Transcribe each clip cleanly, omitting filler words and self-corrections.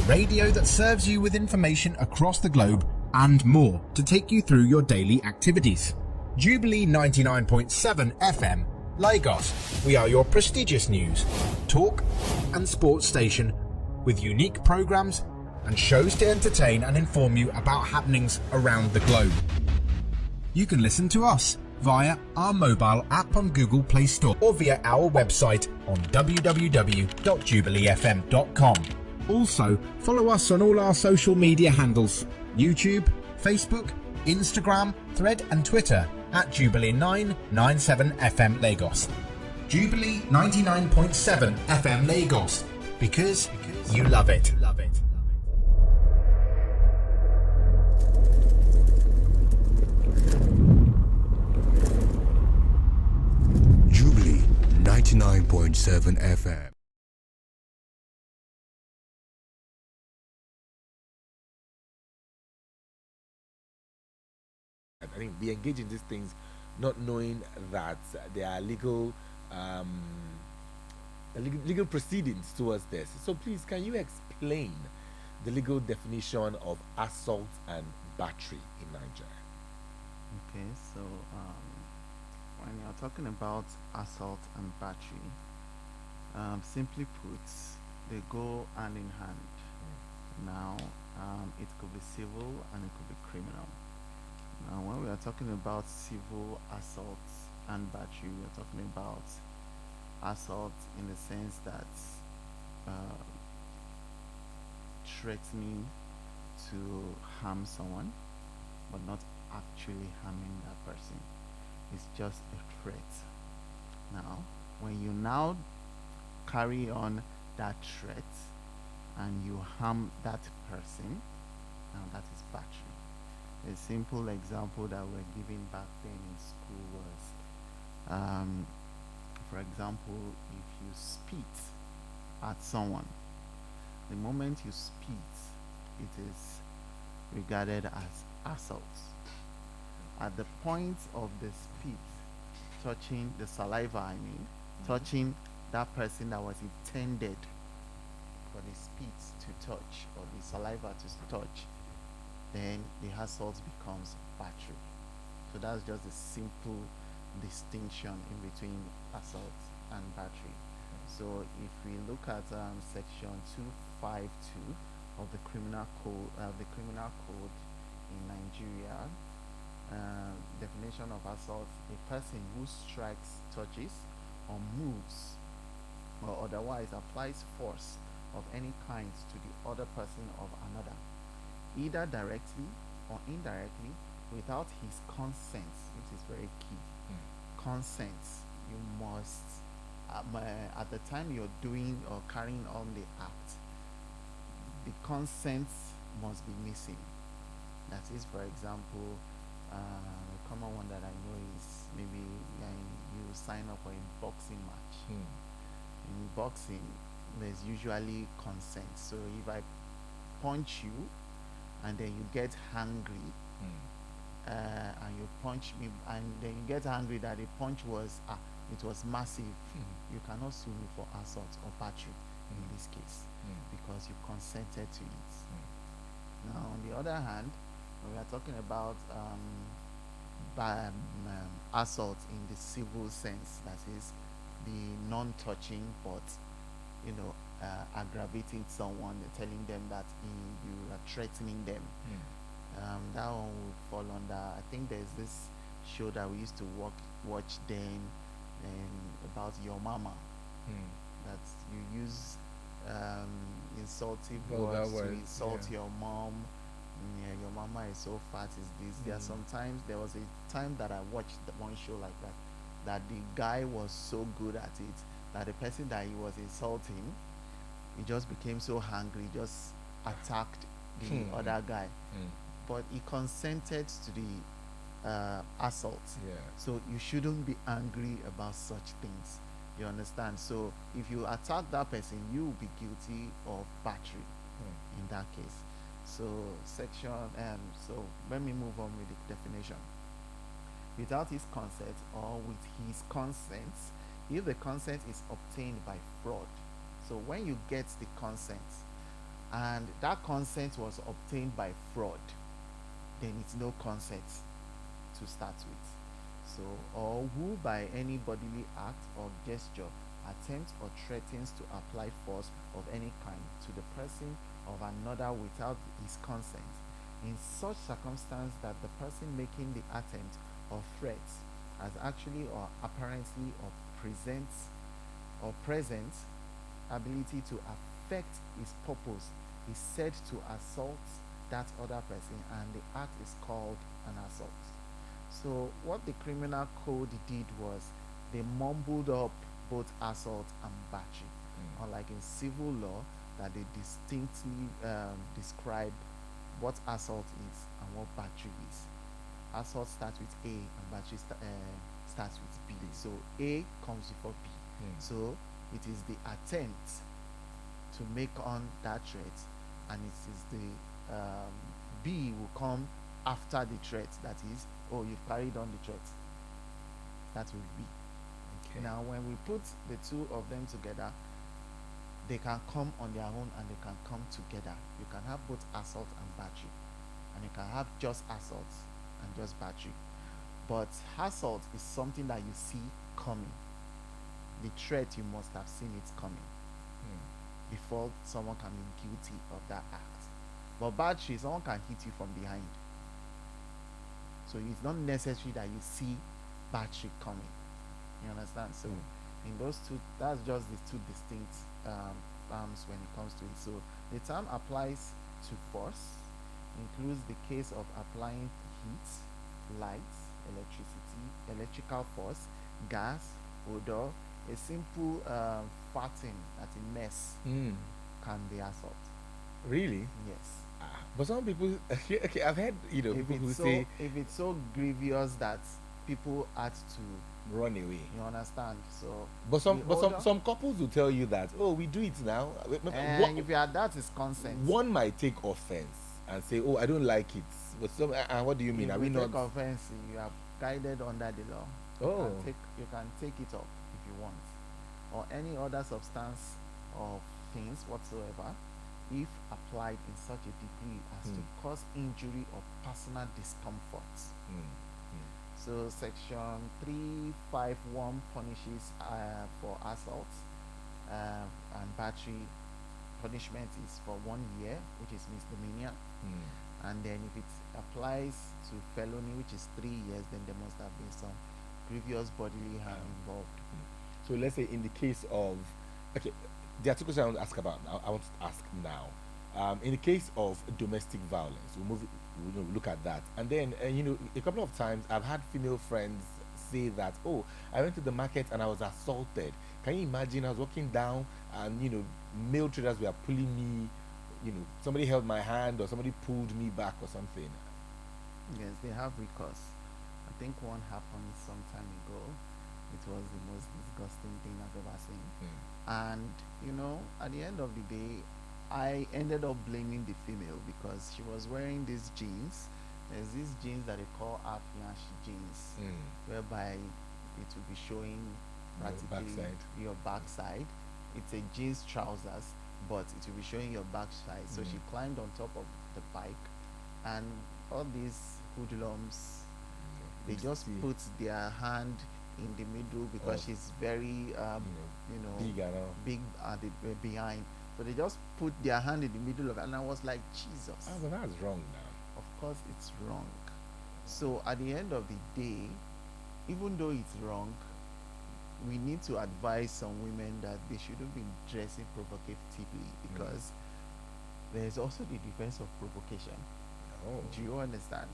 Radio that serves you with information across the globe and more to take you through your daily activities. Jubilee 99.7 FM, Lagos. We are your prestigious news, talk and sports station with unique programs and shows to entertain and inform you about happenings around the globe. You can listen to us via our mobile app on Google Play Store or via our website on www.jubileefm.com. Also, follow us on all our social media handles: YouTube, Facebook, Instagram, Thread and Twitter at Jubilee 997 FM Lagos. Jubilee 99.7 FM Lagos, because you love it. Jubilee 99.7 FM. I think we engage in these things not knowing that there are legal proceedings towards this. So please, can you explain the legal definition of assault and battery in Nigeria? Okay, so when you're talking about assault and battery, simply put, they go hand in hand. Now, it could be civil and it could be criminal. Now, when we are talking about civil assault and battery, we are talking about assault in the sense that threatening to harm someone, but not actually harming that person. It's just a threat. Now, when you now carry on that threat and you harm that person, now that is battery. A simple example that we're giving back then in school was, for example, if you spit at someone, the moment you spit, it is regarded as assault. At the point of the spit touching the saliva, touching that person that was intended for the spit to touch or the saliva to touch, then the assault becomes battery. So that's just a simple distinction in between assault and battery. So if we look at section 252 of the criminal code in Nigeria, definition of assault: a person who strikes, touches, or moves, or otherwise applies force of any kind to the other person of another, either directly or indirectly, without his consent, which is very key. Consent. You must, at the time you're doing or carrying on the act, the consent must be missing. That is, for example, a common one that I know is maybe you sign up for a boxing match. In boxing, there's usually consent. So if I punch you and then you get hungry, and you punch me, and then you get angry that the punch was it was massive, you cannot sue me for assault or battery in this case, because you consented to it. Now, on the other hand, when we are talking about assault in the civil sense, that is the non-touching but aggravating someone, telling them that you are threatening them. That one will fall under, I think there's this show that we used to watch then, about your mama, that you use insultive words to insult your mom, Yeah, your mama is so fat. Is this? There are sometimes there was a time that I watched one show like that, that the guy was so good at it that the person that he was insulting, he just became so hungry, just attacked the other guy, but he consented to the assault. Yeah. So you shouldn't be angry about such things. You understand? So if you attack that person, you will be guilty of battery in that case. So section so let me move on with the definition. Without his consent or with his consent, if the consent is obtained by fraud. So when you get the consent and that consent was obtained by fraud, then it's no consent to start with. So, or who by any bodily act or gesture attempts or threatens to apply force of any kind to the person of another without his consent, in such circumstance that the person making the attempt or threat has actually or apparently or present ability to affect his purpose, is said to assault that other person, and the act is called an assault. So what the criminal code did was they mumbled up both assault and battery, unlike in civil law that they distinctly describe what assault is and what battery is. Assault starts with A and battery starts with B. So A comes before B. So it is the attempt to make on that threat, and it is the B will come after the threat. That is, oh, you've carried on the threat. That will be. Okay. Now, when we put the two of them together, they can come on their own and they can come together. You can have both assault and battery, and you can have just assault and just battery. But assault is something that you see coming. The threat, you must have seen it coming before someone can be guilty of that act. But battery, someone can hit you from behind. So it's not necessary that you see battery coming. You understand? So in those two, that's just the two distinct terms when it comes to it. So the term applies to force, includes the case of applying heat, light, electricity, electrical force, gas, odor. A simple farting at a mess can be assault. Really? Yes. But some people, okay, I've heard, people who say, if it's so grievous that people had to run away. You understand? So, but some couples will tell you that, oh, we do it now. And if you are, that is consent. One might take offense and say, oh, I don't like it. But some, what do you mean? If are we not? Take offense, you are guided under the law. You can take it off if you want, or any other substance or things whatsoever, if applied in such a degree as to cause injury or personal discomfort. So section 351 punishes for assault and battery. Punishment is for 1 year, which is misdemeanor. And then if it applies to felony, which is 3 years, then there must have been some grievous bodily harm involved. So let's say in the case of, okay, there are two questions I want to ask about. I want to ask now. In the case of domestic violence, we'll look at that. And then, a couple of times I've had female friends say that, oh, I went to the market and I was assaulted. Can you imagine? I was walking down and, male traders were pulling me, somebody held my hand or somebody pulled me back or something. Yes, they have recourse. I think one happened some time ago. It was the most disgusting thing I've ever seen. And, at the end of the day, I ended up blaming the female because she was wearing these jeans. There's these jeans that they call Afianchi jeans, whereby it will be showing practically your backside. It's a jeans trousers, but it will be showing your backside. So she climbed on top of the bike, and all these hoodlums, they just put their hand in the middle because she's very big at the behind. So they just put their hand in the middle of it, and I was like, Jesus. Oh, that's wrong now. Of course it's wrong. So at the end of the day, even though it's wrong, we need to advise some women that they shouldn't be dressing provocatively, because there's also the defense of provocation. Oh. Do you understand?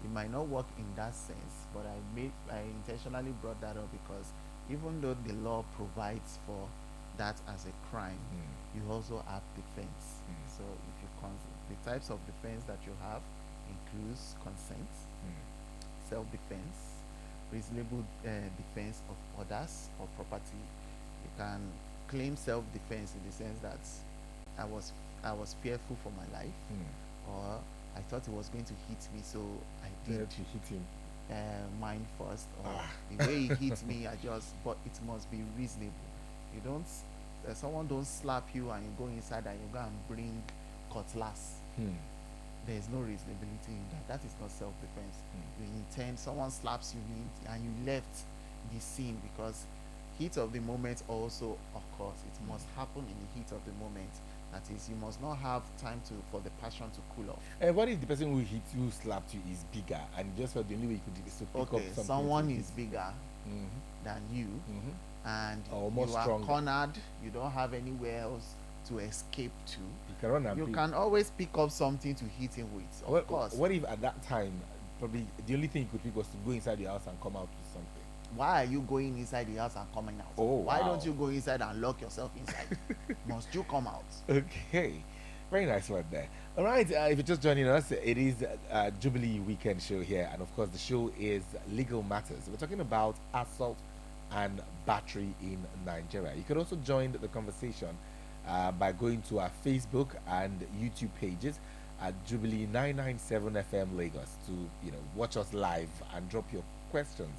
It might not work in that sense, but I intentionally brought that up because even though the law provides for that as a crime, you also have defense. So if you the types of defense that you have includes consent, self-defense, reasonable defense of others or property. You can claim self-defense in the sense that I was fearful for my life, or I thought it was going to hit me, so I did to hit him. Mine first, or the way he hit me, but it must be reasonable. You don't, someone don't slap you and you go inside and you go and bring cutlass. There is no reasonability in that. That is not self-defense. You intend, someone slaps you and you left the scene because heat of the moment also occurs. It must happen in the heat of the moment. That is, you must not have time for the passion to cool off. And what if the person who slapped you is bigger and just felt the only way you could do is to pick up something? Someone is bigger than you, and you are cornered. You don't have anywhere else to escape to. You can always pick up something to hit him with. Of course. What if at that time, probably the only thing you could pick was to go inside the house and come out with something? Why are you going inside the house and coming out? Why don't you go inside and lock yourself inside? Must you come out? Okay, very nice one there. All right, if you're just joining us, it is Jubilee Weekend Show here, and of course the show is Legal Matters. We're talking about assault and battery in Nigeria. You can also join the conversation by going to our Facebook and YouTube pages at Jubilee 997 FM Lagos to watch us live and drop your questions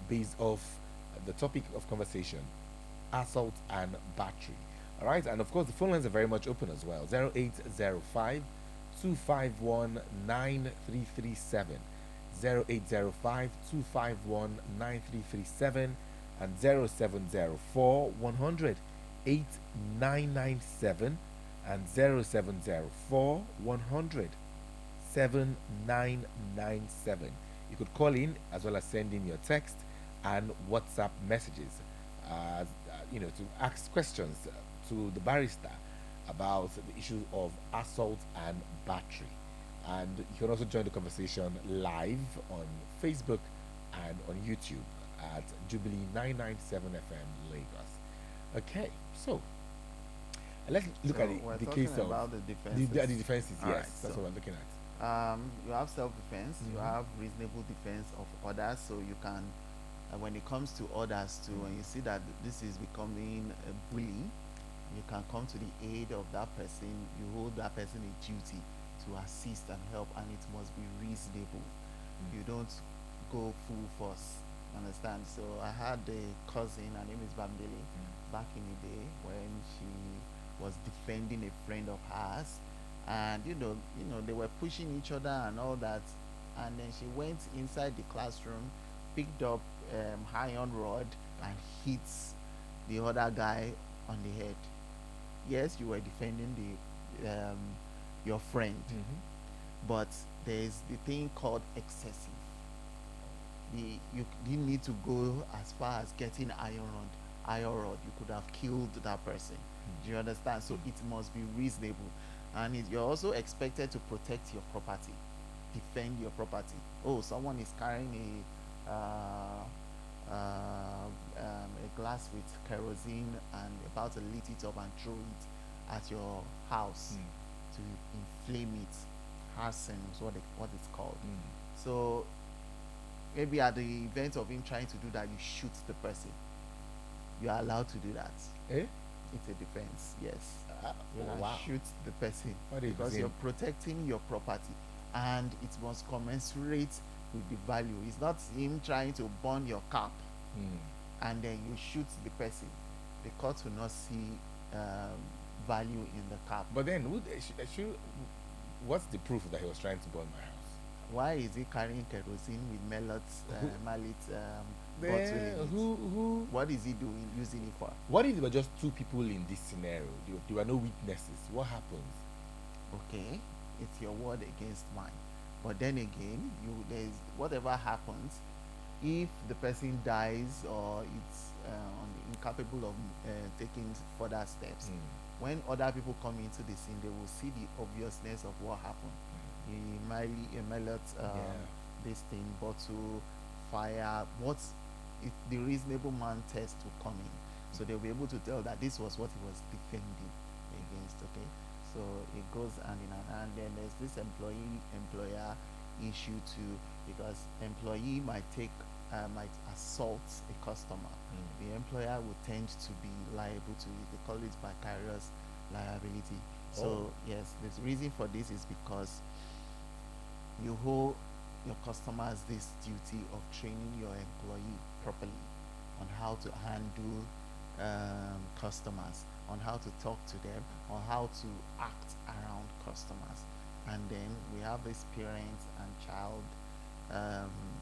based off the topic of conversation, assault and battery. All right, and of course the phone lines are very much open as well. 0805 251 9337, 0805 251 9337, and 0704 100 8997, and 0704 100 7997. You could call in as well as send in your text and WhatsApp messages, to ask questions to the barrister about the issue of assault and battery. And you can also join the conversation live on Facebook and on YouTube at Jubilee 997 FM Lagos. Okay, so let's look at the case of about the defenses. The defenses. Yes, right, that's what we're looking at. You have self-defense, you have reasonable defense of others, so you can, when it comes to others too, when you see that this is becoming a bully, you can come to the aid of that person. You hold that person a duty to assist and help, and it must be reasonable. You don't go full force, understand? So I had a cousin, her name is Bamdele, back in the day when she was defending a friend of hers, and they were pushing each other and all that, and then she went inside the classroom, picked up iron rod and hit the other guy on the head. Yes, you were defending your friend, but there's the thing called excessive. You didn't need to go as far as getting iron rod. You could have killed that person. Do you understand? So it must be reasonable. And you're also expected to protect your property, defend your property. Oh, someone is carrying a glass with kerosene and about to lit it up and throw it at your house to inflame it. Arson is what it's called. So maybe at the event of him trying to do that, you shoot the person. You are allowed to do that. It's a defense, yes. You shoot the person because you're protecting your property, and it must commensurate with the value. It's not him trying to burn your cap and then you shoot the person. The court will not see value in the cap. But then, what's the proof that he was trying to burn my house? Why is he carrying kerosene with mallet bottle? What is he doing, using it for? What if there were just two people in this scenario? There were no witnesses. What happens? Okay, it's your word against mine. But then again, there's whatever happens, if the person dies or it's incapable of taking further steps, when other people come into the scene, they will see the obviousness of what happened. a millet this thing, but to fire what's the reasonable man test to come in. So they'll be able to tell that this was what he was defending against. Okay, so it goes hand in hand. And then there's this employer issue too, because employee might assault a customer. The employer would tend to be liable to it. They call it vicarious liability. So yes, the reason for this is because you hold your customers this duty of training your employee properly on how to handle customers, on how to talk to them, on how to act around customers. And then we have this parent and child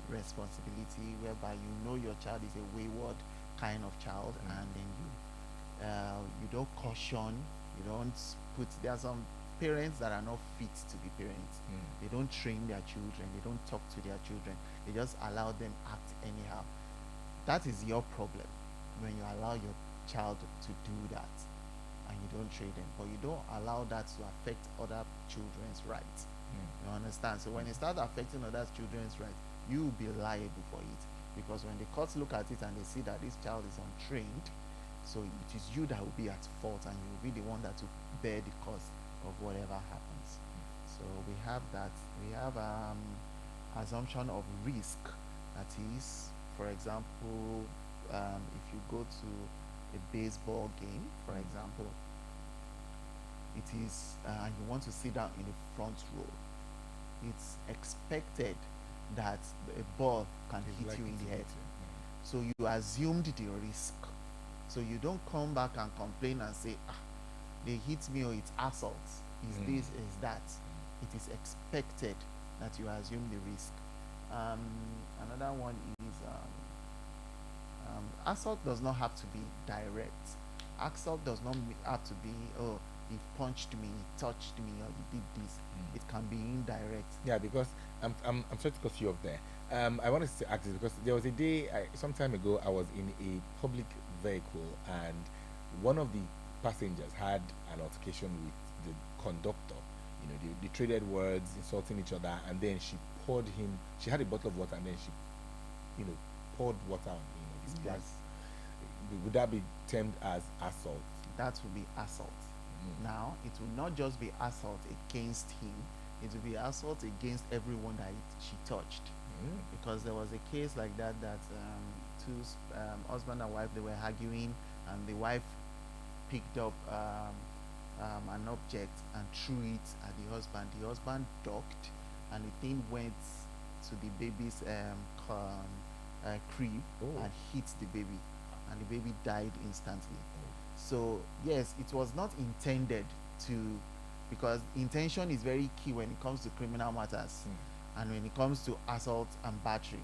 responsibility, whereby you know your child is a wayward kind of child, and then you don't caution, you don't put. There are some parents that are not fit to be parents. They don't train their children, they don't talk to their children, they just allow them act anyhow. That is your problem when you allow your child to do that and you don't train them, but you don't allow that to affect other children's rights. You understand? So when it starts affecting other children's rights, you will be liable for it, because when the courts look at it and they see that this child is untrained, so it is you that will be at fault, and you will be the one that will bear the cost of whatever happens. So we have that. We have assumption of risk. That is, for example, if you go to a baseball game, for example, it is and you want to sit down in the front row, it's expected that a ball can hit you in the head. So you assumed the risk. So you don't come back and complain and say, they hit me, or it's assault. Is this, is that. It is expected that you assume the risk. Another one is assault does not have to be direct. Assault does not have to be, oh, he punched me, he touched me, or he did this. It can be indirect. Yeah, because I'm sorry to cut you off there. I wanted to ask this because there was a day some time ago I was in a public vehicle, and one of the passengers had an altercation with the conductor. You know, they traded words, insulting each other, and then she poured him. She had a bottle of water, and then she, poured water on his glass. Would that be termed as assault? That would be assault. Now, it will not just be assault against him, it will be assault against everyone that she touched. Because there was a case like that, two husband and wife, they were arguing, and the wife picked up an object and threw it at the husband. The husband ducked, and the thing went to the baby's crib and hit the baby, and the baby died instantly. So yes, it was not intended to, because intention is very key when it comes to criminal matters and when it comes to assault and battery.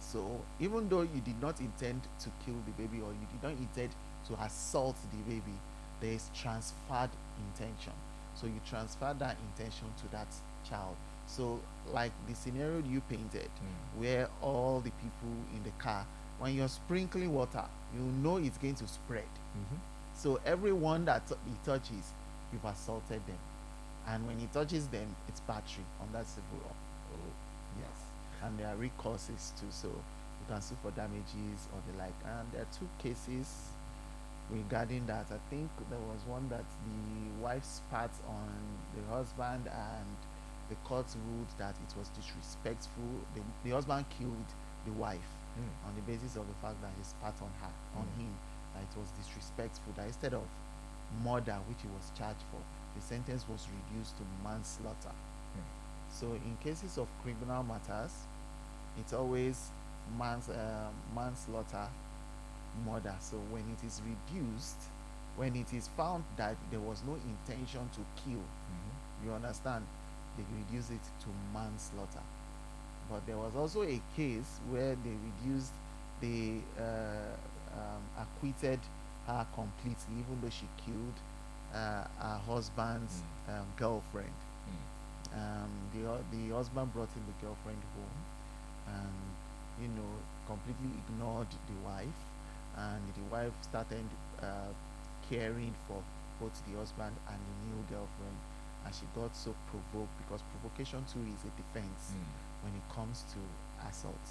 So even though you did not intend to kill the baby, or you did not intend to assault the baby, there is transferred intention. So you transfer that intention to that child. So like the scenario you painted, where all the people in the car, when you're sprinkling water, you know it's going to spread. So everyone that he touches, you've assaulted them. And when he touches them, it's battery under civil law. Yes. And there are recourses too. So you can sue for damages or the like. And there are two cases regarding that. I think there was one that the wife spat on the husband, and the court ruled that it was disrespectful. The husband killed the wife on the basis of the fact that he spat on her, on him, that it was disrespectful, that instead of murder, which he was charged for, the sentence was reduced to manslaughter. So in cases of criminal matters, it's always manslaughter, murder. So when it is reduced, when it is found that there was no intention to kill, you understand, they reduce it to manslaughter. But there was also a case where they reduced, they acquitted her completely, even though she killed her husband's girlfriend. The husband brought in the girlfriend home, and completely ignored the wife, and the wife started caring for both the husband and the new girlfriend, and she got so provoked because provocation too is a defense when it comes to assault.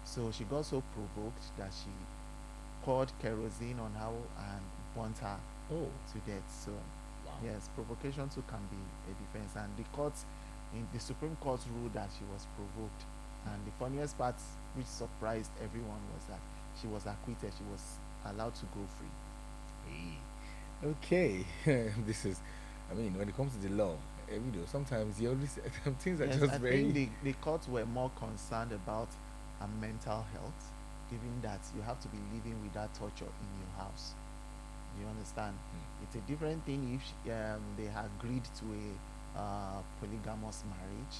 So she got so provoked that she poured kerosene on her and burnt her Oh, to death. So wow. yes, provocation too can be a defense, and the court, in the Supreme Court, ruled that she was provoked. And the funniest part, which surprised everyone, was that she was acquitted. She was allowed to go free. Okay, this is, I mean, when it comes to the law, sometimes you always things are Yes, just I very. think the courts were more concerned about her mental health, given that you have to be living with that torture in your house. You understand? It's a different thing if they agreed to a polygamous marriage,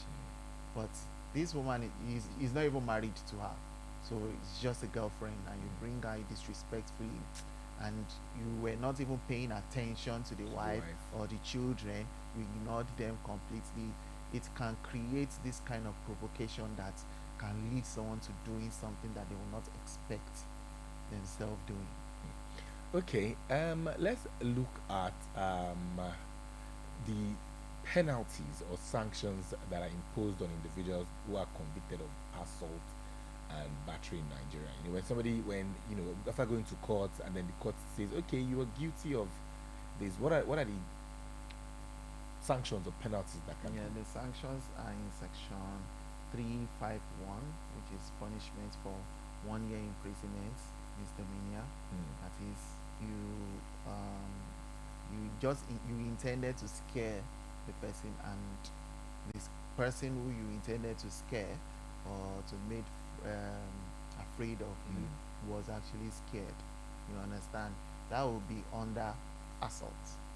but this woman is not even married to her, so it's just a girlfriend, and you bring her disrespectfully, and you were not even paying attention to the wife or the children. You ignored them completely. It can create this kind of provocation that can lead someone to doing something that they will not expect themselves doing. Okay, let's look at the penalties or sanctions that are imposed on individuals who are convicted of assault and battery in Nigeria. When somebody, after going to court and then the court says, okay, you are guilty of this, what are the sanctions or penalties that can The sanctions are in section 351, which is punishment for 1 year imprisonment, misdemeanor. That is, you intended to scare the person, and this person who you intended to scare or to make afraid of you was actually scared. You understand? That would be under assault.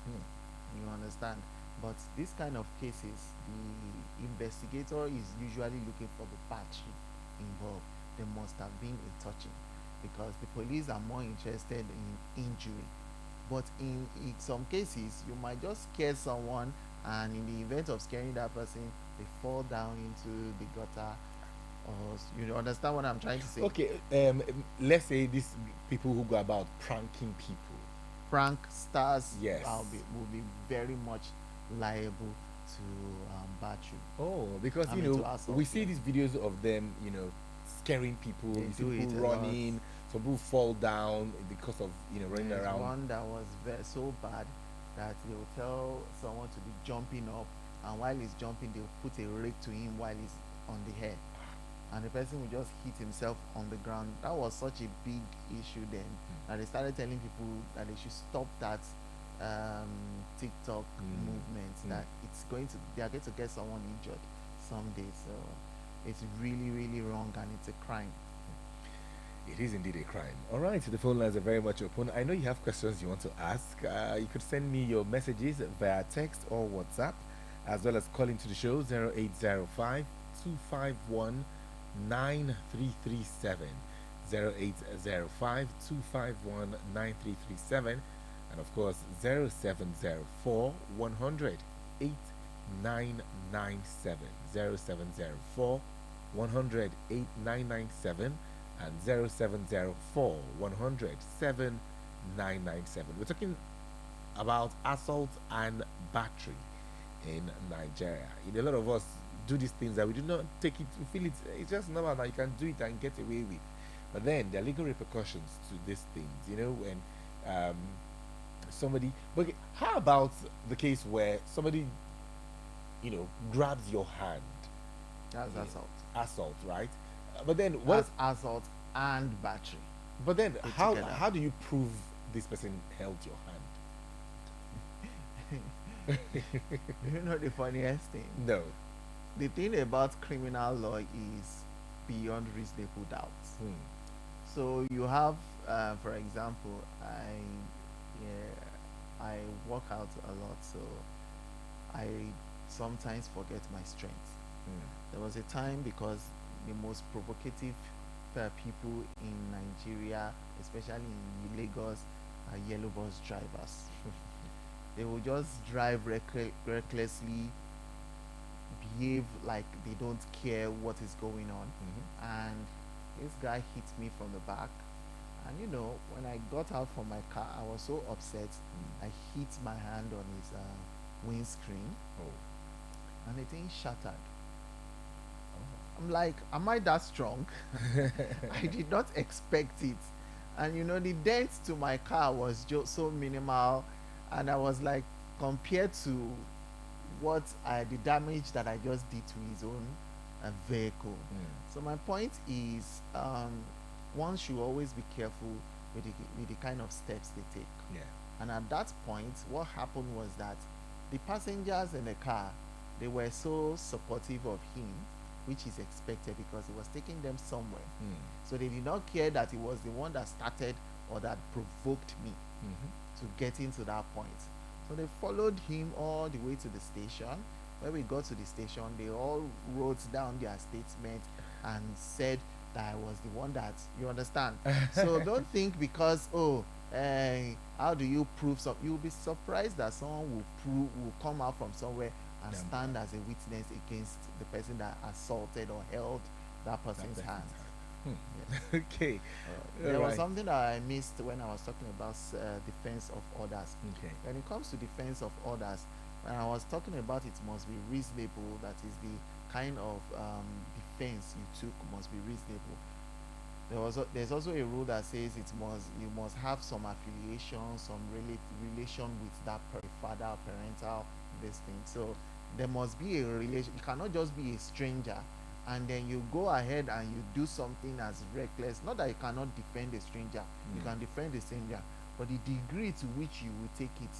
You understand? But this kind of cases, the investigator is usually looking for the battery involved. There must have been a touching, because the police are more interested in injury. But in some cases, you might just scare someone, and in the event of scaring that person, they fall down into the gutter. Or you understand what I'm trying to say? Okay, let's say these people who go about pranking people. Prank stars, Yes. will be very much liable to battery. Oh, because to assault, we see these videos of them, scaring people. They You see do people it a lot. running. Some people fall down because of running There's around. one that was so bad that they will tell someone to be jumping up, and while he's jumping, they'll put a rake to him while he's on the air, and the person will just hit himself on the ground. That was such a big issue then that they started telling people that they should stop that TikTok movement, that they are going to get someone injured someday. So it's really, really wrong, and it's a crime. It is indeed a crime. All right, the phone lines are very much open. I know you have questions you want to ask. You could send me your messages via text or WhatsApp, as well as call into the show 0805 251 9337. 0805 251 9337. And of course, 0704 100 8997. 0704 100 8997. And 0704 100 7997. We're talking about assault and battery in Nigeria. A lot of us do these things that we do not take it, we feel it's just normal that you can do it and get away with. But then there are legal repercussions to these things, when somebody. But how about the case where somebody, grabs your hand? That's assault. Assault, right? But then what? That's assault and battery. But then Put how together. how do you prove this person held your hand? You know the funniest thing? No. The thing about criminal law is beyond reasonable doubt. So you have, for example, I work out a lot, so I sometimes forget my strength. There was a time, because the most provocative people in Nigeria, especially in Lagos, are yellow bus drivers. They will just drive recklessly, behave like they don't care what is going on. And this guy hit me from the back, and when I got out from my car, I was so upset. I hit my hand windscreen, Oh. and the thing shattered. I'm like, am I that strong? I did not expect it. And you know, the dent to my car was just so minimal, and I was like, compared to the damage that I just did to his own vehicle. So my point is, one should always be careful with the kind of steps they take. Yeah. And at that point, what happened was that the passengers in the car, they were so supportive of him, which is expected because he was taking them somewhere. So they did not care that he was the one that started or that provoked me to get into that point. So they followed him all the way to the station. When we got to the station, they all wrote down their statement and said that I was the one that, you understand. So don't think because how do you prove something? You'll be surprised that someone will come out from somewhere and stand as a witness against the person that assaulted or held that person's hand. Yes. Okay. There was something that I missed when I was talking about defense of others. Okay. When it comes to defense of others, when I was talking about it must be reasonable, that is the kind of defense you took must be reasonable. There's also a rule that says you must have some affiliation, some relation with that father or parental this thing. So there must be a relation. You cannot just be a stranger and then you go ahead and you do something as reckless. Not that you cannot defend a stranger, you can defend a stranger, but the degree to which you will take it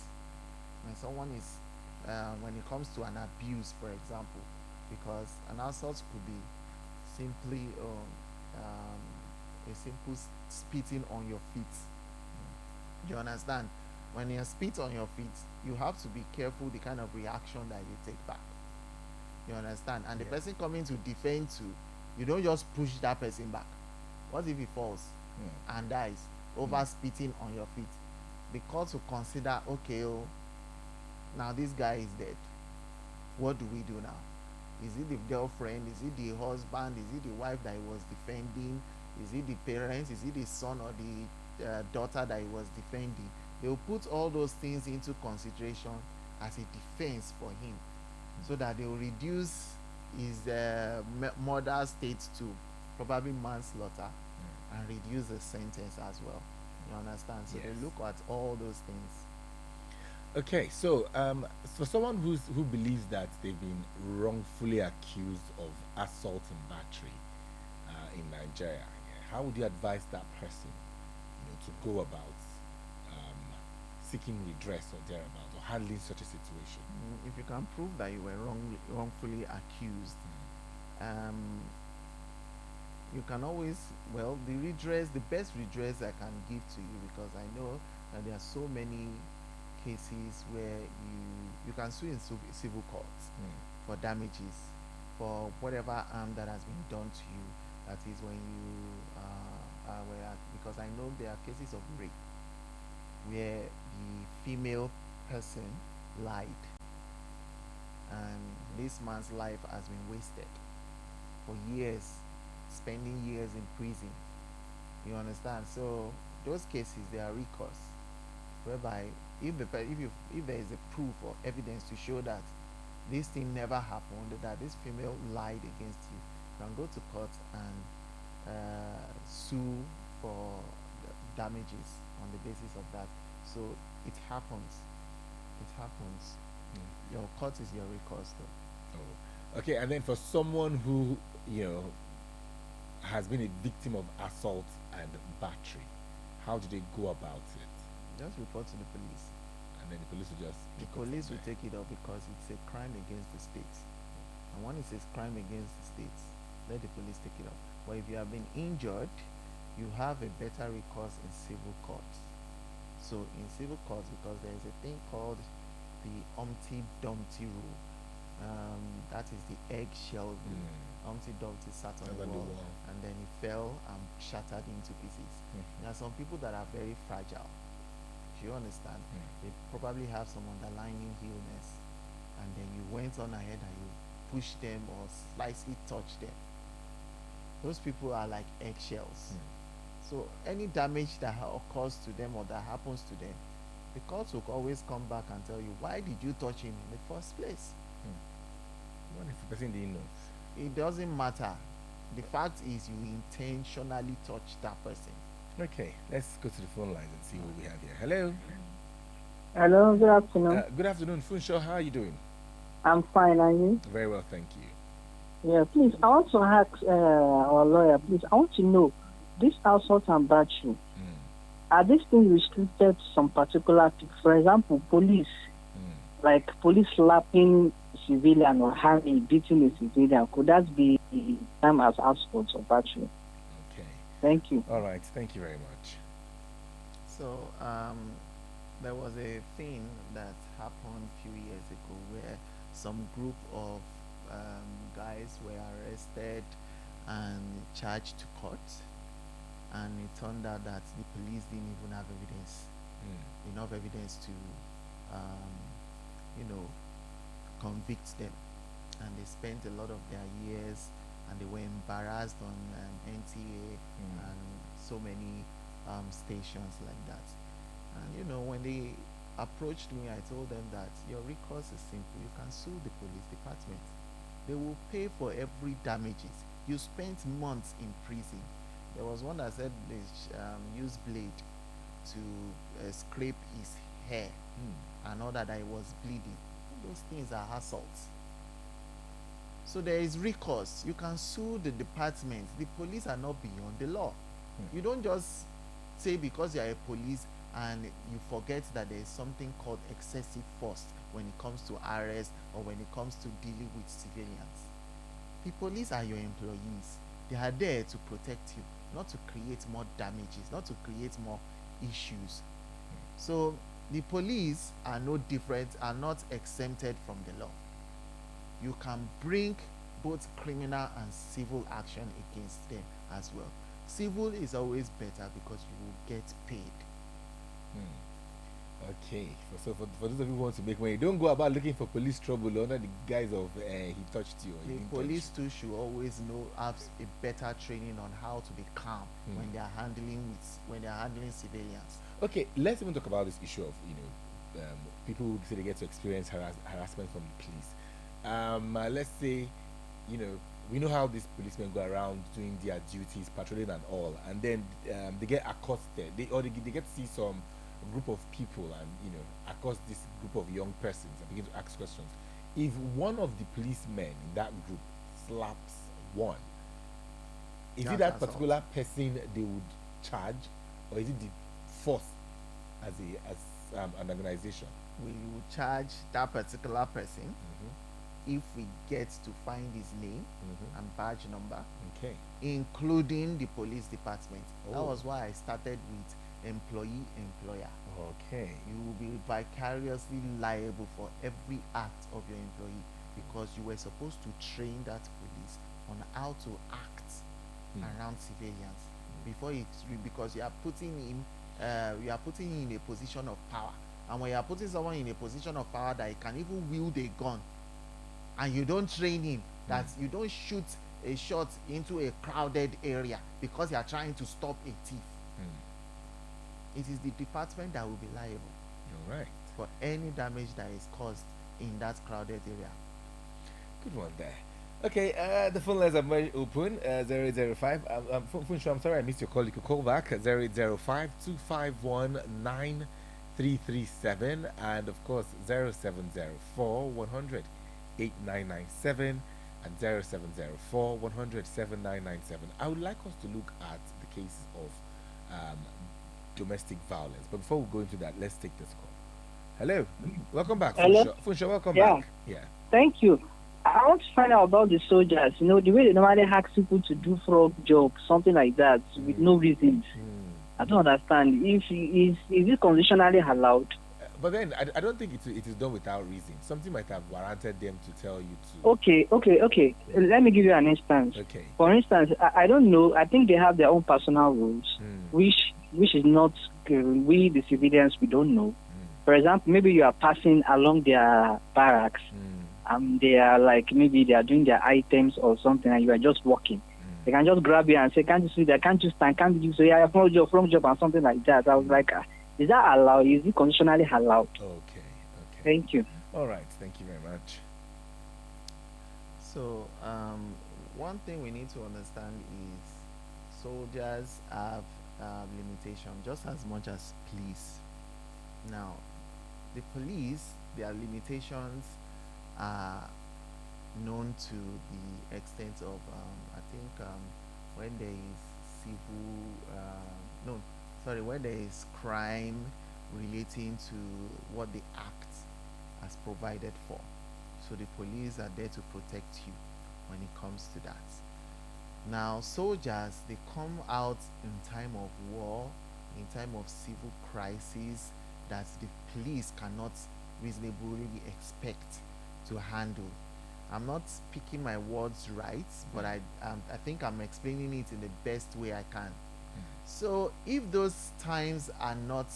when someone is when it comes to an abuse, for example, because an assault could be simply a simple spitting on your feet. You understand? When you spit on your feet, you have to be careful the kind of reaction that you take back. You understand? And the person coming to defend you don't just push that person back. What if he falls and dies over spitting on your feet? The court will consider, okay, now this guy is dead. What do we do now? Is it the girlfriend? Is it the husband? Is it the wife that he was defending? Is it the parents? Is it the son or the daughter that he was defending? They will put all those things into consideration as a defense for him, so that they will reduce his murder state to probably manslaughter and reduce the sentence as well. You understand? So they look at all those things. Okay, so for someone who believes that they've been wrongfully accused of assault and battery in Nigeria, how would you advise that person, to go about seeking redress or thereabouts, or handling such a situation? If you can prove that you were wrongfully accused, you can always, the best redress I can give to you, because I know that there are so many cases where you can sue in civil courts for damages for whatever harm that has been done to you. That is when you because I know there are cases of rape where the female person lied and this man's life has been wasted for years, spending years in prison. You understand? So those cases, they are recourse, whereby if there is a proof or evidence to show that this thing never happened, that this female lied against you, you can go to court and sue for damages on the basis of that. So it happens. Your court is your recourse, though. Oh, okay. And then for someone who has been a victim of assault and battery, how do they go about it? Just report to the police. And then the police will just... The police will take it up because it's a crime against the state. And when it's a crime against the state, let the police take it up. But if you have been injured, you have a better recourse in civil courts. So in civil courts, because there is a thing called the Humpty Dumpty rule. That is the eggshell rule. Humpty Dumpty sat on the wall and then he fell and shattered into pieces. There are some people that are very fragile. Do you understand? They probably have some underlying illness, and then you went on ahead and you pushed them or slightly touched them. Those people are like eggshells. So any damage that occurs to them or that happens to them, the court will always come back and tell you, why did you touch him in the first place? What if the person didn't know? It doesn't matter. The fact is you intentionally touch that person. Okay, let's go to the phone lines and see what we have here. Hello. Hello, good afternoon. Good afternoon, Funsho. How are you doing? I'm fine, are you? Very well, thank you. Yeah, please, I want to ask our lawyer, please, I want to know, this assault and battery, are these things restricted to some particular people? For example, police, like police slapping civilian or harming, beating a civilian, could that be time as assault or battery? Okay. Thank you. All right, thank you very much. So, there was a thing that happened a few years ago where some group of guys were arrested and charged to court, and it turned out that the police didn't even have enough evidence to convict them, and they spent a lot of their years, and they were embarrassed on NTA and so many stations like that. And when they approached me, I told them that your recourse is simple. You can sue the police department. They will pay for every damages. You spent months in prison. There was one that said they used blade to scrape his hair and all that he was bleeding. Those things are assaults. So there is recourse. You can sue the department. The police are not beyond the law. You don't just say because you are a police and you forget that there is something called excessive force when it comes to arrest or when it comes to dealing with civilians. The police are your employees. They are there to protect you, not to create more damages, not to create more issues. So the police are no different, are not exempted from the law. You can bring both criminal and civil action against them as well. Civil is always better because you will get paid. Okay, so for those of you who want to make money, don't go about looking for police trouble under the guise of he touched you. Or The police too should always have a better training on how to be calm when they are handling civilians. Okay, let's even talk about this issue of people who say they get to experience harassment from the police. Let's say we know how these policemen go around doing their duties, patrolling and all, and then they get accosted. They get to see some group of people and accost this group of young persons and begin to ask questions. If one of the policemen in that group slaps one, is it that particular person they would charge, or is it the force as an organization? We will charge that particular person if we get to find his name and badge number, including the police department. That was why I started with employer. Okay. You will be vicariously liable for every act of your employee because you were supposed to train that police on how to act around civilians because you are putting him in a position of power, and when you are putting someone in a position of power that he can even wield a gun, and you don't train him, that you don't shoot a shot into a crowded area because you are trying to stop a thief. It is the department that will be liable. You're right. For any damage that is caused in that crowded area. Good one there. Okay, the phone lines are very open. 0805. Funsho, I'm sorry I missed your call. You could call back at 0805 251 9337 and of course 0704 100 8997 and 0704 100 7997. I would like us to look at the cases of domestic violence, but before we go into that, let's take this call. Hello, welcome back. Hello. Funsho, welcome back. Yeah, thank you. I want to find out about the soldiers. The way they normally ask people to do fraud job, something like that, with no reasons. I don't understand. Is it conditionally allowed? But then I don't think it is done without reason. Something might have warranted them to tell you to. Okay. Let me give you an instance. Okay. For instance, I don't know. I think they have their own personal rules, which is not we the civilians we don't know. For example, maybe you are passing along their barracks, they are maybe they are doing their items or something, and you are just walking. They can just grab you and say, "Can't you see that? Can't you stand? Can't you say, yeah, from job and something like that?" I was like, Is that allowed? Is it constitutionally allowed? Okay. Thank you. All right. Thank you very much. So, one thing we need to understand is soldiers have limitation just as much as police. Now, the police, their limitations are known to the extent of, I think, when there is when there is crime relating to what the act has provided for. So the police are there to protect you when it comes to that. Now, soldiers, they come out in time of war, in time of civil crisis that the police cannot reasonably expect to handle. I'm not speaking my words right, but I think I'm explaining it in the best way I can. So if those times are not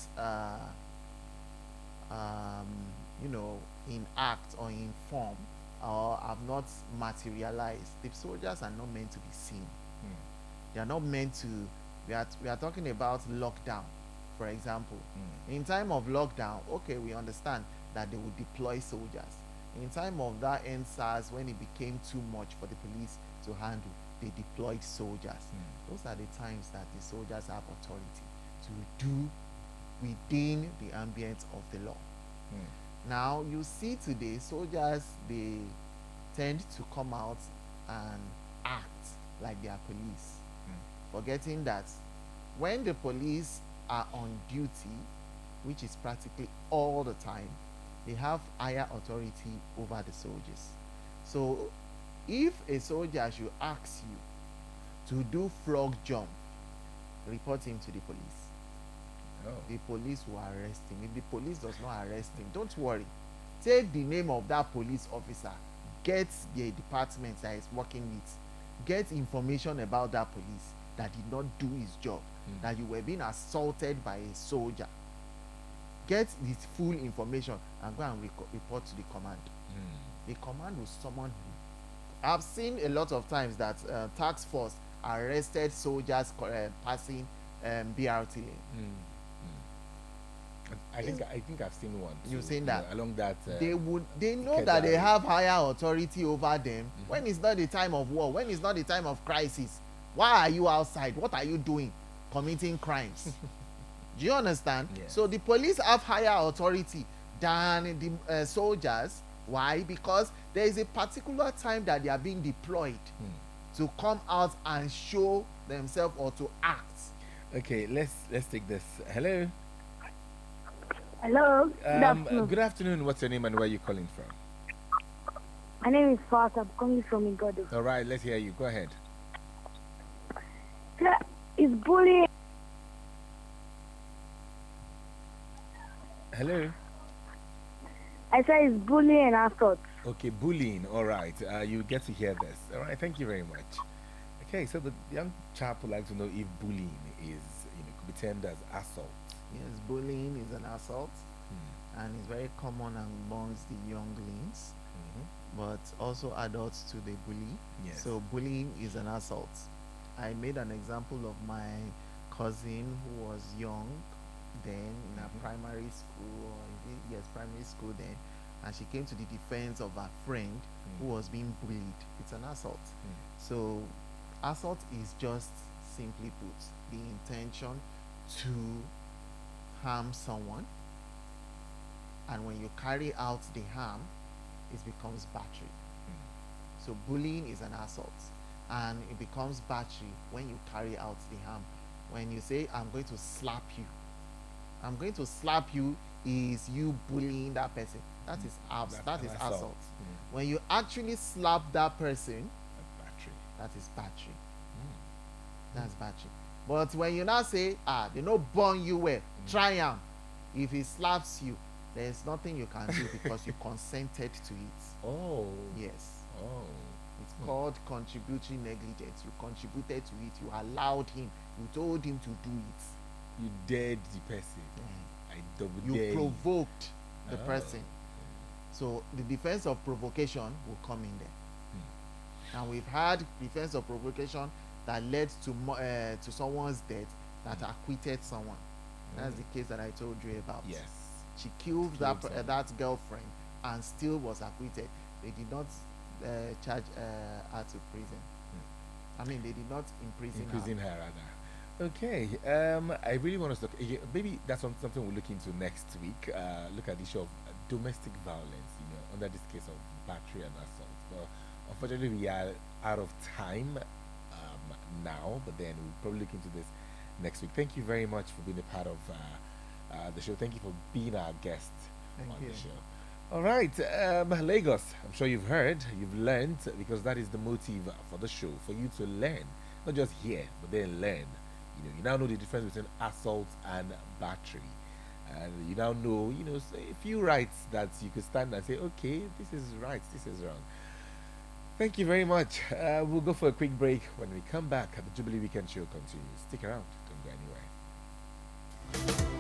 in act or in form or have not materialized, the soldiers are not meant to be seen. They are not meant to. We are talking about lockdown, for example. In time of lockdown, okay, we understand that they will deploy soldiers. In time of that NSAS, when it became too much for the police to handle, they deployed soldiers. Those are the times that the soldiers have authority to do within the ambience of the law. Now, you see today, soldiers, they tend to come out and act like they are police, forgetting that when the police are on duty, which is practically all the time, they have higher authority over the soldiers. So if a soldier should ask you to do frog jump, report him to the police. The police will arrest him. If the police does not arrest him, don't worry. Take the name of that police officer, get the department that he's working with, get information about that police that did not do his job, that you were being assaulted by a soldier. Get this full information and go and report to the command. The command will summon him. I've seen a lot of times that task force arrested soldiers passing BRT lane. I think I've seen one. You've seen that along that. They know that they have higher authority over them when it's not the time of war, when it's not the time of crisis. Why are you outside? What are you doing? Committing crimes. Do you understand? Yes. So the police have higher authority than the soldiers. Why? Because there is a particular time that they are being deployed to come out and show themselves or to act. Okay, let's take this. Hello. Hello. Good afternoon. Good afternoon. What's your name and where are you calling from? My name is Fat. I'm calling from Igodo. All right, let's hear you. Go ahead. Is bullying? Hello. I said it's bullying and assault. Okay, bullying. All right. You get to hear this. All right. Thank you very much. Okay, so the young chap would like to know if bullying is, could be termed as assault. Yes, bullying is an assault, and it's very common amongst the younglings, but also adults to the bully. Yes. So bullying is an assault. I made an example of my cousin who was young then in a primary school, primary school then, and she came to the defense of her friend who was being bullied. It's an assault. So assault is just, simply put, the intention to harm someone, and when you carry out the harm, it becomes battery. So bullying is an assault, and it becomes battery when you carry out the harm. When you say, I'm going to slap you, I'm going to slap you is you bullying that person. That is assault. When you actually slap that person, that is battery. That's battery. But when you now say, they not born you well, try him. If he slaps you, there's nothing you can do because you consented to it. Oh. Yes. Oh. It's called contributory negligence. You contributed to it. You allowed him. You told him to do it. You dared the person. You provoked the person. So the defense of provocation will come in there. And we've had defense of provocation that led to someone's death that acquitted someone. That's the case that I told you about. Yes. She killed Killed someone. that girlfriend and still was acquitted. They did not charge her to prison. I mean, they did not imprison her. Her rather. Okay. I really want us to maybe that's something we'll look into next week. Look at the issue of domestic violence. Under this case of battery and assault. But unfortunately, we are out of time now. But then we'll probably look into this next week. Thank you very much for being a part of the show. Thank you for being our guest Thank on you. the show. All right, Lagos. I'm sure you've heard, you've learned, because that is the motive for the show, for you to learn, not just hear, but then learn. You now know the difference between assault and battery, and you now know, a few rights that you could stand and say, okay, this is right, this is wrong. Thank you very much. We'll go for a quick break. When we come back, the Jubilee Weekend Show continues. Stick around, don't go anywhere.